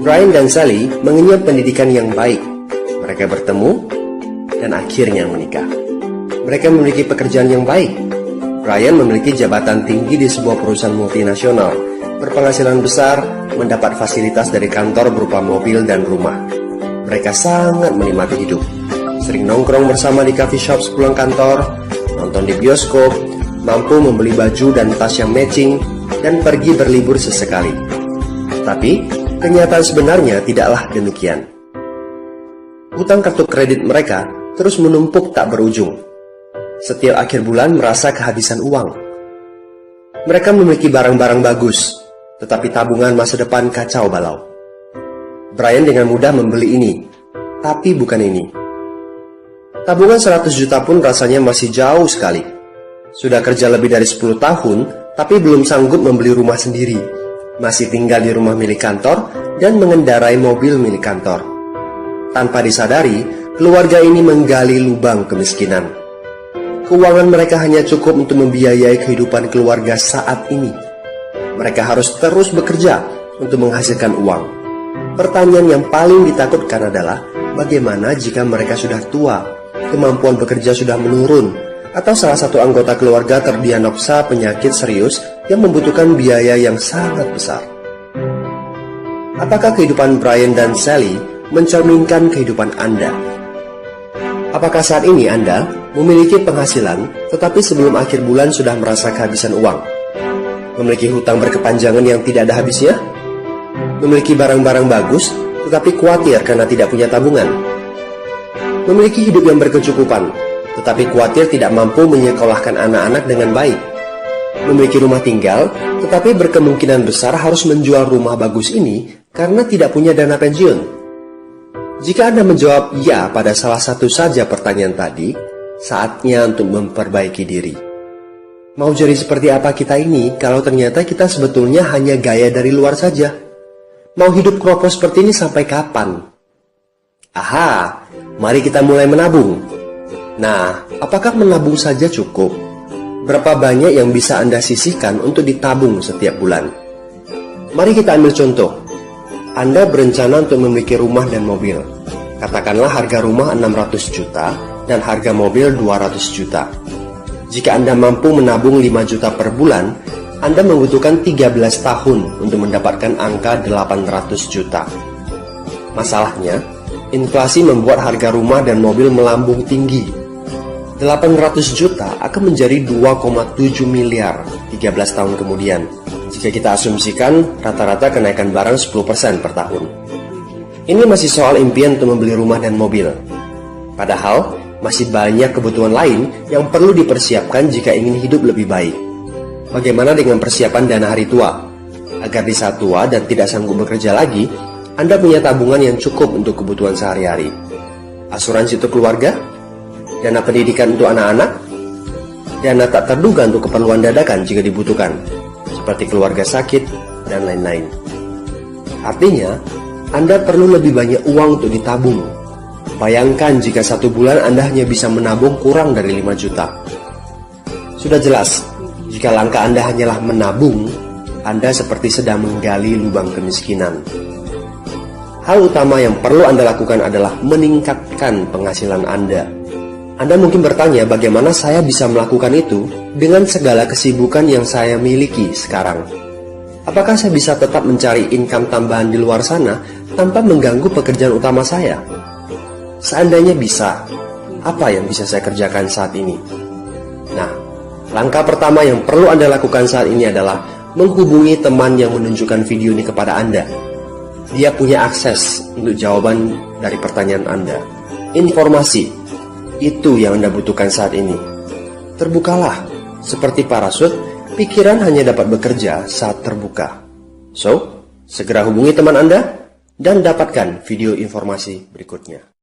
Brian dan Sally mengenyam pendidikan yang baik. Mereka bertemu dan akhirnya menikah. Mereka memiliki pekerjaan yang baik. Brian memiliki jabatan tinggi di sebuah perusahaan multinasional, berpenghasilan besar, mendapat fasilitas dari kantor berupa mobil dan rumah. Mereka sangat menikmati hidup. Sering nongkrong bersama di coffee shop sepulang kantor, nonton di bioskop, mampu membeli baju dan tas yang matching, dan pergi berlibur sesekali. Tapi, kenyataan sebenarnya tidaklah demikian. Hutang kartu kredit mereka terus menumpuk tak berujung. Setiap akhir bulan merasa kehabisan uang. Mereka memiliki barang-barang bagus, tetapi tabungan masa depan kacau balau. Brian dengan mudah membeli ini, tapi bukan ini. Tabungan 100 juta pun rasanya masih jauh sekali. Sudah kerja lebih dari 10 tahun, tapi belum sanggup membeli rumah sendiri. Masih tinggal di rumah milik kantor dan mengendarai mobil milik kantor. Tanpa disadari, keluarga ini menggali lubang kemiskinan. Keuangan mereka hanya cukup untuk membiayai kehidupan keluarga saat ini. Mereka harus terus bekerja untuk menghasilkan uang. Pertanyaan yang paling ditakutkan adalah, bagaimana jika mereka sudah tua, kemampuan bekerja sudah menurun, atau salah satu anggota keluarga terdiagnosa penyakit serius yang membutuhkan biaya yang sangat besar. Apakah kehidupan Brian dan Sally mencerminkan kehidupan Anda? Apakah saat ini Anda memiliki penghasilan, tetapi sebelum akhir bulan sudah merasa kehabisan uang? Memiliki hutang berkepanjangan yang tidak ada habisnya? Memiliki barang-barang bagus, tetapi khawatir karena tidak punya tabungan? Memiliki hidup yang berkecukupan, tetapi khawatir tidak mampu menyekolahkan anak-anak dengan baik? Memiliki rumah tinggal, tetapi berkemungkinan besar harus menjual rumah bagus ini karena tidak punya dana pensiun? Jika Anda menjawab ya pada salah satu saja pertanyaan tadi, saatnya untuk memperbaiki diri. Mau jadi seperti apa kita ini kalau ternyata kita sebetulnya hanya gaya dari luar saja? Mau hidup kropos seperti ini sampai kapan? Aha, mari kita mulai menabung. Nah, apakah menabung saja cukup? Berapa banyak yang bisa Anda sisihkan untuk ditabung setiap bulan? Mari kita ambil contoh. Anda berencana untuk memiliki rumah dan mobil. Katakanlah harga rumah 600 juta dan harga mobil 200 juta. Jika Anda mampu menabung 5 juta per bulan, Anda membutuhkan 13 tahun untuk mendapatkan angka 800 juta. Masalahnya, inflasi membuat harga rumah dan mobil melambung tinggi. 800 juta akan menjadi 2,7 miliar 13 tahun kemudian, jika kita asumsikan rata-rata kenaikan barang 10% per tahun. Ini masih soal impian untuk membeli rumah dan mobil. Padahal, masih banyak kebutuhan lain yang perlu dipersiapkan jika ingin hidup lebih baik. Bagaimana dengan persiapan dana hari tua? Agar di saat tua dan tidak sanggup bekerja lagi, Anda punya tabungan yang cukup untuk kebutuhan sehari-hari. Asuransi untuk keluarga? Dana pendidikan untuk anak-anak? Dana tak terduga untuk keperluan dadakan jika dibutuhkan, seperti keluarga sakit, dan lain-lain. Artinya, Anda perlu lebih banyak uang untuk ditabung. Bayangkan jika satu bulan Anda hanya bisa menabung kurang dari 5 juta. Sudah jelas, jika langkah Anda hanyalah menabung, Anda seperti sedang menggali lubang kemiskinan. Hal utama yang perlu Anda lakukan adalah meningkatkan penghasilan Anda. Anda mungkin bertanya, bagaimana saya bisa melakukan itu dengan segala kesibukan yang saya miliki sekarang? Apakah saya bisa tetap mencari income tambahan di luar sana tanpa mengganggu pekerjaan utama saya? Seandainya bisa, apa yang bisa saya kerjakan saat ini? Nah, langkah pertama yang perlu Anda lakukan saat ini adalah menghubungi teman yang menunjukkan video ini kepada Anda. Dia punya akses untuk jawaban dari pertanyaan Anda. Informasi, itu yang Anda butuhkan saat ini. Terbukalah, seperti parasut, pikiran hanya dapat bekerja saat terbuka. So, segera hubungi teman Anda dan dapatkan video informasi berikutnya.